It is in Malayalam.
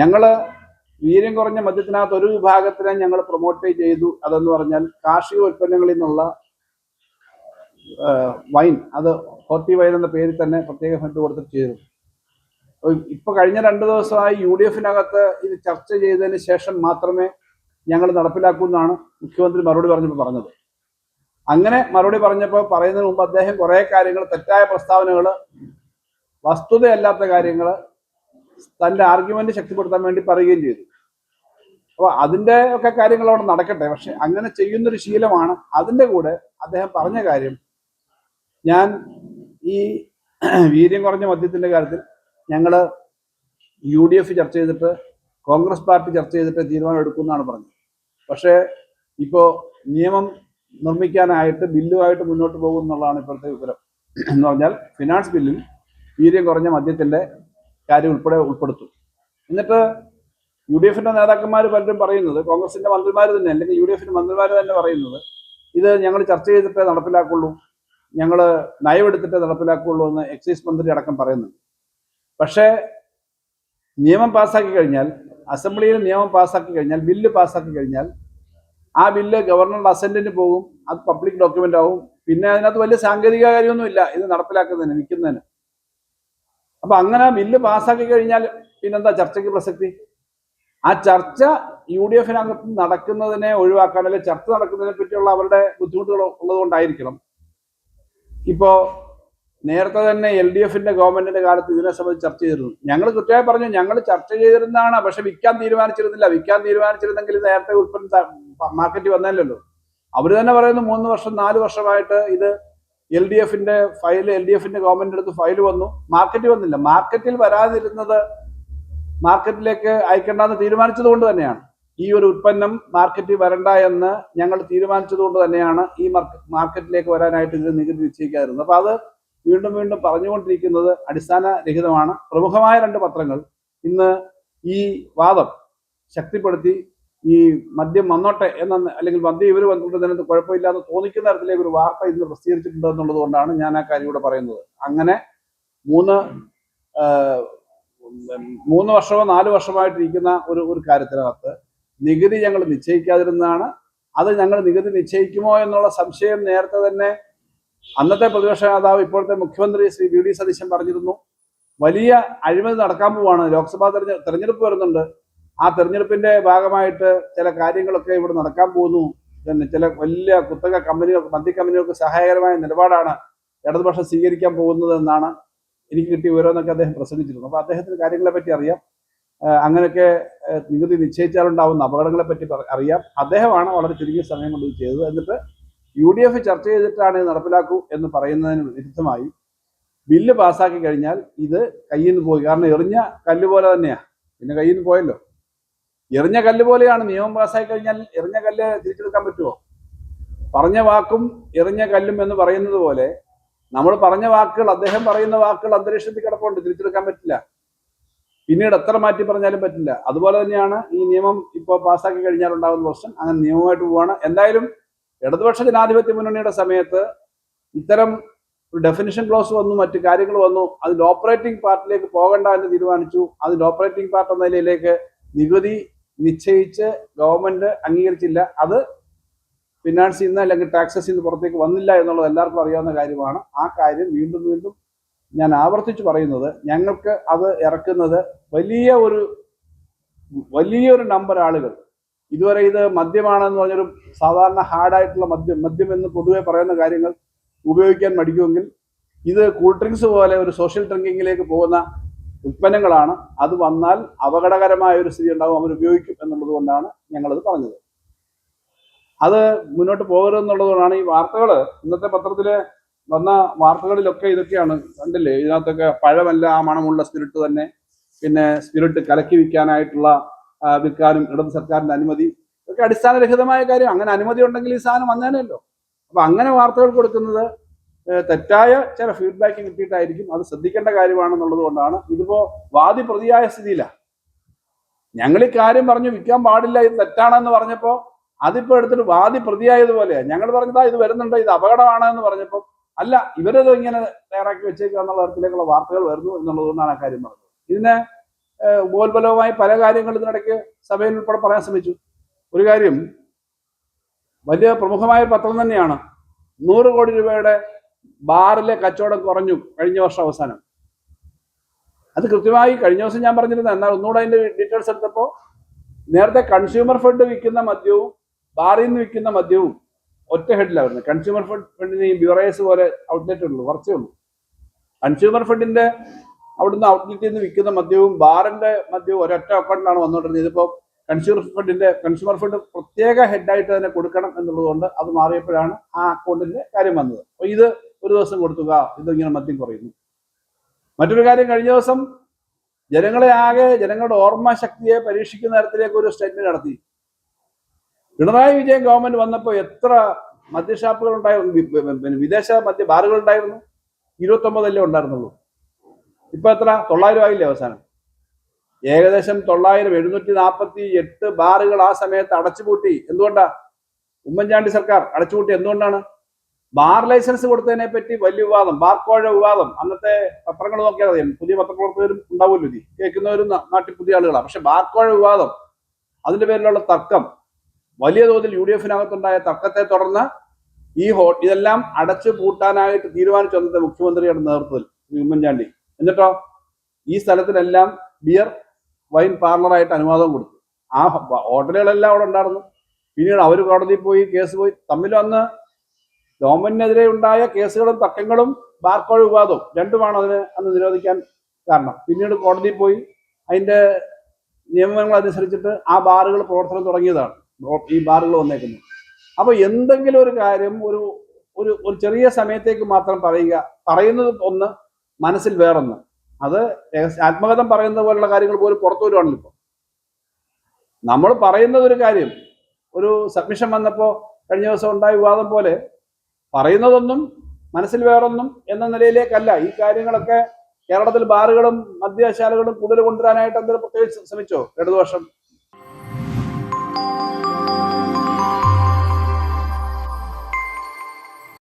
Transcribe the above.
ഞങ്ങൾ വീര്യം കുറഞ്ഞ മദ്യത്തിനകത്ത് ഒരു വിഭാഗത്തിനെ ഞങ്ങൾ പ്രൊമോട്ട് ചെയ്തു. അതെന്ന് പറഞ്ഞാൽ കാർഷിക ഉൽപ്പന്നങ്ങളിൽ നിന്നുള്ള വൈൻ, അത് ഹോർട്ടി വൈൻ എന്ന പേരിൽ തന്നെ പ്രത്യേകം ഫണ്ട് കൊടുത്തിട്ട് ചെയ്തു. ഇപ്പൊ കഴിഞ്ഞ 2 ദിവസമായി UDF-നകത്ത് ഇത് ചർച്ച ചെയ്തതിന് ശേഷം മാത്രമേ ഞങ്ങൾ നടപ്പിലാക്കൂ എന്നാണ് മുഖ്യമന്ത്രി മറുപടി പറഞ്ഞത്. അങ്ങനെ മറുപടി പറയുന്നതിന് മുമ്പ് അദ്ദേഹം കുറെ കാര്യങ്ങൾ, തെറ്റായ പ്രസ്താവനകൾ, വസ്തുതയല്ലാത്ത കാര്യങ്ങൾ തന്റെ ആർഗ്യുമെന്റ് ശക്തിപ്പെടുത്താൻ വേണ്ടി പറയുകയും ചെയ്തു. അപ്പോൾ അതിന്റെ ഒക്കെ കാര്യങ്ങൾ അവിടെ നടക്കട്ടെ. പക്ഷെ അങ്ങനെ ചെയ്യുന്നൊരു ശീലമാണ്. അതിന്റെ കൂടെ അദ്ദേഹം പറഞ്ഞ കാര്യം, ഞാൻ ഈ വീര്യം കുറഞ്ഞ മദ്യത്തിന്റെ കാര്യത്തിൽ ഞങ്ങൾ UDF ചർച്ച ചെയ്തിട്ട് കോൺഗ്രസ് പാർട്ടി ചർച്ച ചെയ്തിട്ട് തീരുമാനം എടുക്കുമെന്നാണ് പറഞ്ഞത്. പക്ഷേ ഇപ്പോൾ നിയമം നിർമ്മിക്കാനായിട്ട് ബില്ലുമായിട്ട് മുന്നോട്ട് പോകും എന്നുള്ളതാണ് ഇപ്പോഴത്തെ വിവരം. എന്ന് പറഞ്ഞാൽ ഫിനാൻസ് ബില്ലിൽ വീര്യം കുറഞ്ഞ മദ്യത്തിന്റെ കാര്യം ഉൾപ്പെടുത്തും. എന്നിട്ട് UDF-ന്റെ നേതാക്കന്മാർ പലരും പറയുന്നത്, കോൺഗ്രസിന്റെ മന്ത്രിമാർ തന്നെ അല്ലെങ്കിൽ UDF-ന്റെ മന്ത്രിമാർ തന്നെ പറയുന്നത്, ഇത് ഞങ്ങൾ ചർച്ച ചെയ്തിട്ടേ നടപ്പിലാക്കുള്ളൂ, ഞങ്ങൾ നയമെടുത്തിട്ടേ നടപ്പിലാക്കുള്ളൂ എന്ന് എക്സൈസ് മന്ത്രി അടക്കം പറയുന്നുണ്ട്. പക്ഷേ നിയമം പാസ്സാക്കി കഴിഞ്ഞാൽ, അസംബ്ലിയിൽ നിയമം പാസ്സാക്കി കഴിഞ്ഞാൽ, ബില്ല് പാസ്സാക്കി കഴിഞ്ഞാൽ ആ ബില്ല് ഗവർണറുടെ അസന്റിന് പോകും, അത് പബ്ലിക് ഡോക്യുമെന്റ് ആവും. പിന്നെ അതിനകത്ത് വലിയ സാങ്കേതിക കാര്യമൊന്നുമില്ല ഇത് നടപ്പിലാക്കുന്നതിന്, വിൽക്കുന്നതിന്. അപ്പൊ അങ്ങനെ ബില്ല് പാസ്സാക്കി കഴിഞ്ഞാൽ പിന്നെന്താ ചർച്ചയ്ക്ക് പ്രസക്തി? ആ ചർച്ച UDF-നകത്ത് നടക്കുന്നതിനെ ഒഴിവാക്കാൻ, അല്ലെങ്കിൽ ചർച്ച നടക്കുന്നതിനെ പറ്റിയുള്ള അവരുടെ ബുദ്ധിമുട്ടുകൾ ഉള്ളതുകൊണ്ടായിരിക്കണം. ഇപ്പോ നേരത്തെ തന്നെ LDF-ന്റെ ഗവൺമെന്റിന്റെ കാലത്ത് ഇതിനെ സംബന്ധിച്ച് ചർച്ച ചെയ്തിരുന്നു. ഞങ്ങൾ കൃത്യമായി പറഞ്ഞു, ഞങ്ങൾ ചർച്ച ചെയ്തിരുന്നതാണ്, പക്ഷെ വിൽക്കാൻ തീരുമാനിച്ചിരുന്നില്ല. വിൽക്കാൻ തീരുമാനിച്ചിരുന്നെങ്കിൽ നേരത്തെ ഉൽപ്പന്നം മാർക്കറ്റിൽ വന്നല്ലോ. അവർ തന്നെ പറയുന്നു 3 വർഷം 4 വർഷമായിട്ട് ഇത് LDF-ന്റെ ഫയൽ, LDF-ന്റെ ഗവൺമെന്റ് അടുത്ത് ഫയൽ വന്നു, മാർക്കറ്റിൽ വന്നില്ല. മാർക്കറ്റിൽ വരാതിരുന്നത് മാർക്കറ്റിലേക്ക് അയക്കേണ്ടെന്ന് തീരുമാനിച്ചത് കൊണ്ട് തന്നെയാണ്. ഈ ഒരു ഉൽപ്പന്നം മാർക്കറ്റിൽ വരണ്ട എന്ന് ഞങ്ങൾ തീരുമാനിച്ചത് കൊണ്ട് തന്നെയാണ് ഈ മാർക്കറ്റിലേക്ക് വരാനായിട്ട് ഇതിന് നികുതി നിശ്ചയിക്കാതിരുന്നത്. അപ്പൊ അത് വീണ്ടും വീണ്ടും പറഞ്ഞുകൊണ്ടിരിക്കുന്നത് അടിസ്ഥാനരഹിതമാണ്. പ്രമുഖമായ 2 പത്രങ്ങൾ ഇന്ന് ഈ വാദം ശക്തിപ്പെടുത്തി, ഈ മദ്യം വന്നോട്ടെ എന്ന, അല്ലെങ്കിൽ മദ്യം ഇവർ വന്നിട്ട് കുഴപ്പമില്ലാതെ തോന്നിക്കുന്ന തരത്തിലേക്ക് ഒരു വാർത്ത ഇന്ന് പ്രസിദ്ധീകരിച്ചിട്ടുണ്ട് എന്നുള്ളത് കൊണ്ടാണ് ഞാൻ ആ കാര്യം ഇവിടെ പറയുന്നത്. അങ്ങനെ 3 വർഷമോ 4 വർഷമായിട്ടിരിക്കുന്ന ഒരു കാര്യത്തിനകത്ത് നികുതി ഞങ്ങൾ നിശ്ചയിക്കാതിരുന്നതാണ്. അത് ഞങ്ങൾ നികുതി നിശ്ചയിക്കുമോ എന്നുള്ള സംശയം നേരത്തെ തന്നെ അന്നത്തെ പ്രതിപക്ഷ നേതാവ്, ഇപ്പോഴത്തെ മുഖ്യമന്ത്രി ശ്രീ VD സതീശൻ പറഞ്ഞിരുന്നു. വലിയ അഴിമതി നടക്കാൻ പോവാണ്, ലോക്സഭാ തെരഞ്ഞെടുപ്പ് വരുന്നുണ്ട്, ആ തെരഞ്ഞെടുപ്പിന്റെ ഭാഗമായിട്ട് ചില കാര്യങ്ങളൊക്കെ ഇവിടെ നടക്കാൻ പോകുന്നു, പിന്നെ ചില വലിയ കുത്തക കമ്പനികൾക്ക്, മദ്യ കമ്പനികൾക്ക് സഹായകരമായ നിലപാടാണ് ഇടതുപക്ഷം സ്വീകരിക്കാൻ പോകുന്നത് എന്നാണ് എനിക്ക് കിട്ടിയ വിവരം എന്നൊക്കെ അദ്ദേഹം പ്രസംഗിച്ചിരുന്നു. അപ്പൊ അദ്ദേഹത്തിന് കാര്യങ്ങളെ പറ്റി അറിയാം, അങ്ങനെയൊക്കെ നികുതി നിശ്ചയിച്ചാലുണ്ടാവുന്ന അപകടങ്ങളെ പറ്റി അറിയാം. അദ്ദേഹമാണ് വളരെ ചുരുങ്ങിയ സമയം കൊണ്ട് ഇത് ചെയ്തത്. എന്നിട്ട് UDF ചർച്ച ചെയ്തിട്ടാണ് ഇത് നടപ്പിലാക്കൂ എന്ന് പറയുന്നതിന് വിരുദ്ധമായി ബില്ല് പാസ്സാക്കി കഴിഞ്ഞാൽ ഇത് കയ്യിൽ നിന്ന് പോയി. കാരണം എറിഞ്ഞ കല്ല് പോലെ തന്നെയാ, പിന്നെ കയ്യിൽ നിന്ന് പോയല്ലോ. എറിഞ്ഞ കല്ല് പോലെയാണ്. നിയമം പാസ്സാക്കി കഴിഞ്ഞാൽ എറിഞ്ഞ കല്ല് തിരിച്ചെടുക്കാൻ പറ്റുമോ? പറഞ്ഞ വാക്കും എറിഞ്ഞ കല്ലും എന്ന് പറയുന്നത് പോലെ നമ്മൾ പറഞ്ഞ വാക്കുകൾ, അദ്ദേഹം പറയുന്ന വാക്കുകൾ അന്തരീക്ഷത്തിൽ കിടപ്പുണ്ട്, തിരിച്ചെടുക്കാൻ പറ്റില്ല. പിന്നീട് എത്ര മാറ്റി പറഞ്ഞാലും പറ്റില്ല. അതുപോലെ തന്നെയാണ് ഈ നിയമം ഇപ്പോൾ പാസ്സാക്കി കഴിഞ്ഞാൽ ഉണ്ടാകുന്ന പ്രശ്നം. അങ്ങനെ നിയമമായിട്ട് പോവാണ്. എന്തായാലും ഇടതുപക്ഷ ജനാധിപത്യ മുന്നണിയുടെ സമയത്ത് ഇത്തരം ഒരു ഡെഫിനിഷൻ ക്ലോസ് വന്നു, മറ്റു കാര്യങ്ങൾ വന്നു. അതിൽ ഓപ്പറേറ്റിംഗ് പാർട്ടിലേക്ക് പോകണ്ട എന്ന് തീരുമാനിച്ചു. അതിൽ ഓപ്പറേറ്റിംഗ് പാർട്ട് എന്ന നിലയിലേക്ക് നികുതി നിശ്ചയിച്ച് ഗവൺമെന്റ് അംഗീകരിച്ചില്ല. അത് ഫിനാൻസിൽ നിന്ന് അല്ലെങ്കിൽ ടാക്സസിൽ നിന്ന് പുറത്തേക്ക് വന്നില്ല എന്നുള്ളത് എല്ലാവർക്കും അറിയാവുന്ന കാര്യമാണ്. ആ കാര്യം വീണ്ടും വീണ്ടും ഞാൻ ആവർത്തിച്ച് പറയുന്നത്, ഞങ്ങൾക്ക് അത് ഇറക്കുന്നത് വലിയൊരു നമ്പർ ആളുകൾ ഇതുവരെ ഇത് മദ്യമാണെന്ന് പറഞ്ഞൊരു സാധാരണ ഹാർഡായിട്ടുള്ള മദ്യം എന്ന് പൊതുവെ പറയുന്ന കാര്യങ്ങൾ ഉപയോഗിക്കാൻ മടിക്കുമെങ്കിൽ ഇത് കൂൾ ഡ്രിങ്ക്സ് പോലെ ഒരു സോഷ്യൽ ഡ്രിങ്കിങ്ങിലേക്ക് പോകുന്ന ഉൽപ്പന്നങ്ങളാണ്. അത് വന്നാൽ അപകടകരമായ ഒരു സ്ഥിതി ഉണ്ടാകും, അവർ ഉപയോഗിക്കും എന്നുള്ളത് കൊണ്ടാണ് ഞങ്ങളത് പറഞ്ഞത്. അത് മുന്നോട്ട് പോകരുതെന്നുള്ളതുകൊണ്ടാണ് ഈ വാർത്തകൾ, ഇന്നത്തെ പത്രത്തിൽ വന്ന വാർത്തകളിലൊക്കെ ഇതൊക്കെയാണ് കണ്ടില്ലേ. ഇതിനകത്തൊക്കെ പഴമല്ല, ആ മണമുള്ള സ്പിരിറ്റ് തന്നെ, പിന്നെ സ്പിരിറ്റ് കലക്കി വിൽക്കാനായിട്ടുള്ള വിൽക്കാനും ഇടത് സർക്കാരിന്റെ അനുമതി, ഇതൊക്കെ അടിസ്ഥാനരഹിതമായ കാര്യം. അങ്ങനെ അനുമതി ഉണ്ടെങ്കിൽ ഈ സാധനം വന്നേനല്ലോ. അപ്പൊ അങ്ങനെ വാർത്തകൾ കൊടുക്കുന്നത് തെറ്റായ ചില ഫീഡ്ബാക്ക് കിട്ടിയിട്ടായിരിക്കും. അത് ശ്രദ്ധിക്കേണ്ട കാര്യമാണെന്നുള്ളത് കൊണ്ടാണ്. ഇതിപ്പോ വാദി പ്രതിയായ സ്ഥിതിയിലാണ്. ഞങ്ങൾ ഈ കാര്യം പറഞ്ഞു, വിൽക്കാൻ പാടില്ല, ഇത് തെറ്റാണെന്ന് പറഞ്ഞപ്പോ അതിപ്പോ എടുത്തിട്ട് വാദി പ്രതിയായതുപോലെയാണ്. ഞങ്ങൾ പറഞ്ഞതാ ഇത് വരുന്നുണ്ട്, ഇത് അപകടമാണ് എന്ന് പറഞ്ഞപ്പോൾ അല്ല, ഇവരത് ഇങ്ങനെ തയ്യാറാക്കി വെച്ചേക്കുക എന്നുള്ള തരത്തിലേക്കുള്ള വാർത്തകൾ വരുന്നു എന്നുള്ളത് കൊണ്ടാണ് ആ കാര്യം പറഞ്ഞത്. ഇതിനെ ഉപോത്ബലവുമായി പല കാര്യങ്ങളും ഇതിനിടയ്ക്ക് സഭയിൽ ഉൾപ്പെടെ പറയാൻ ശ്രമിച്ചു. ഒരു കാര്യം, വലിയ പ്രമുഖമായ പത്രം തന്നെയാണ്, 100 കോടി രൂപയുടെ ബാറിലെ കച്ചവടം കുറഞ്ഞു കഴിഞ്ഞ വർഷം അവസാനം. അത് കൃത്യമായി കഴിഞ്ഞ ദിവസം ഞാൻ പറഞ്ഞിരുന്നത്. എന്നാൽ ഒന്നുകൂടെ അതിന്റെ ഡീറ്റെയിൽസ് എടുത്തപ്പോൾ നേരത്തെ കൺസ്യൂമർ ഫെഡ് വിൽക്കുന്ന മദ്യവും ബാറിൽ നിന്ന് വിൽക്കുന്ന മദ്യവും ഒറ്റ ഹെഡിലായിരുന്നു. കൺസ്യൂമർ ഫെഡിന് ഈ ബ്യൂറേഴ്സ് പോലെ ഔട്ട്ലെറ്റ് ഉള്ളൂ, കുറച്ചേ ഉള്ളൂ. കൺസ്യൂമർ ഫെഡിന്റെ അവിടുന്ന് ഔട്ട്ലെറ്റിൽ നിന്ന് വിൽക്കുന്ന മദ്യവും ബാറിന്റെ മദ്യവും ഒരൊറ്റ അക്കൗണ്ടിലാണ് വന്നുകൊണ്ടിരുന്നത്. ഇതിപ്പോൾ കൺസ്യൂമർ ഫെഡ് പ്രത്യേക ഹെഡായിട്ട് തന്നെ കൊടുക്കണം എന്നുള്ളതുകൊണ്ട് അത് മാറിയപ്പോഴാണ് ആ അക്കൗണ്ടിന്റെ കാര്യം വന്നത്. അപ്പോൾ ഇത് ഒരു ദിവസം കൊടുത്തുക, ഇതിങ്ങനെ മദ്യം കുറയുന്നു. മറ്റൊരു കാര്യം, കഴിഞ്ഞ ദിവസം ജനങ്ങളുടെ ഓർമ്മ ശക്തിയെ പരീക്ഷിക്കുന്ന തരത്തിലേക്ക് ഒരു സ്റ്റേറ്റ്മെന്റ് നടത്തി. പിണറായി വിജയൻ ഗവൺമെന്റ് വന്നപ്പോൾ എത്ര മദ്യഷാപ്പുകൾ ഉണ്ടായിരുന്നു, വിദേശ മദ്യ ബാറുകൾ ഉണ്ടായിരുന്നു? 29 ഉണ്ടായിരുന്നുള്ളൂ. ഇപ്പൊ എത്ര? 900 ആയില്ലേ അവസാനം? ഏകദേശം 900, 748 ബാറുകൾ ആ സമയത്ത് അടച്ചുപൂട്ടി. എന്തുകൊണ്ടാ? ഉമ്മൻചാണ്ടി സർക്കാർ അടച്ചുപൂട്ടി. എന്തുകൊണ്ടാണ്? ബാർ ലൈസൻസ് കൊടുത്തതിനെ പറ്റി വലിയ വിവാദം, ബാർക്കോഴ വിവാദം. അന്നത്തെ പത്രങ്ങൾ നോക്കിയാൽ മതി, പുതിയ പത്രപ്രവർത്തകരും ഉണ്ടാവുമല്ലോ, ഇത് കേൾക്കുന്നവരും നാട്ടിൽ പുതിയ ആളുകളാണ്. പക്ഷെ ബാർക്കോഴ വിവാദം, അതിന്റെ പേരിലുള്ള തർക്കം, വലിയ തോതിൽ UDF-നകത്തുണ്ടായ തർക്കത്തെ തുടർന്ന് ഇതെല്ലാം അടച്ചു പൂട്ടാനായിട്ട് തീരുമാനിച്ചു വന്നത് മുഖ്യമന്ത്രിയുടെ നേതൃത്വത്തിൽ ഉമ്മൻചാണ്ടി. എന്നിട്ടോ ഈ സ്ഥലത്തിനെല്ലാം ബിയർ വൈൻ പാർലറായിട്ട് അനുവാദം കൊടുത്തു. ആ ഹോട്ടലുകളെല്ലാം അവിടെ ഉണ്ടായിരുന്നു. പിന്നീട് അവർ കോടതിയിൽ പോയി, കേസ് പോയി. തമ്മിൽ വന്ന് ഗവൺമെന്റിനെതിരെ ഉണ്ടായ കേസുകളും തർക്കങ്ങളും ബാർക്കോഴ വിവാദവും രണ്ടുമാണ് അതിന് അന്ന് നിരോധിക്കാൻ കാരണം. പിന്നീട് കോടതിയിൽ പോയി അതിന്റെ നിയമങ്ങൾ അനുസരിച്ചിട്ട് ആ ബാറുകൾ പ്രവർത്തനം തുടങ്ങിയതാണ് ഈ ബാറുകൾ വന്നേക്കുന്നത്. അപ്പൊ എന്തെങ്കിലും ഒരു കാര്യം ഒരു ചെറിയ സമയത്തേക്ക് മാത്രം പറയുന്നത് ഒന്ന്, മനസ്സിൽ വേറൊന്ന്. അത് ആത്മകഥം പറയുന്ന പോലുള്ള കാര്യങ്ങൾ പോലും പുറത്തു വരുവാണല്ലോ. ഇപ്പൊ നമ്മൾ പറയുന്നത് ഒരു കാര്യം, ഒരു സബ്മിഷൻ വന്നപ്പോൾ കഴിഞ്ഞ ദിവസം ഉണ്ടായ വിവാദം പോലെ പറയുന്നതൊന്നും മനസ്സിൽ വേറൊന്നും എന്ന നിലയിലേക്കല്ല. ഈ കാര്യങ്ങളൊക്കെ കേരളത്തിൽ ബാറുകളും മദ്യശാലകളും കൂടുതൽ കൊണ്ടുവരാനായിട്ട് എന്തെങ്കിലും പ്രത്യേകിച്ച് ശ്രമിച്ചോ ഇടതുപക്ഷം?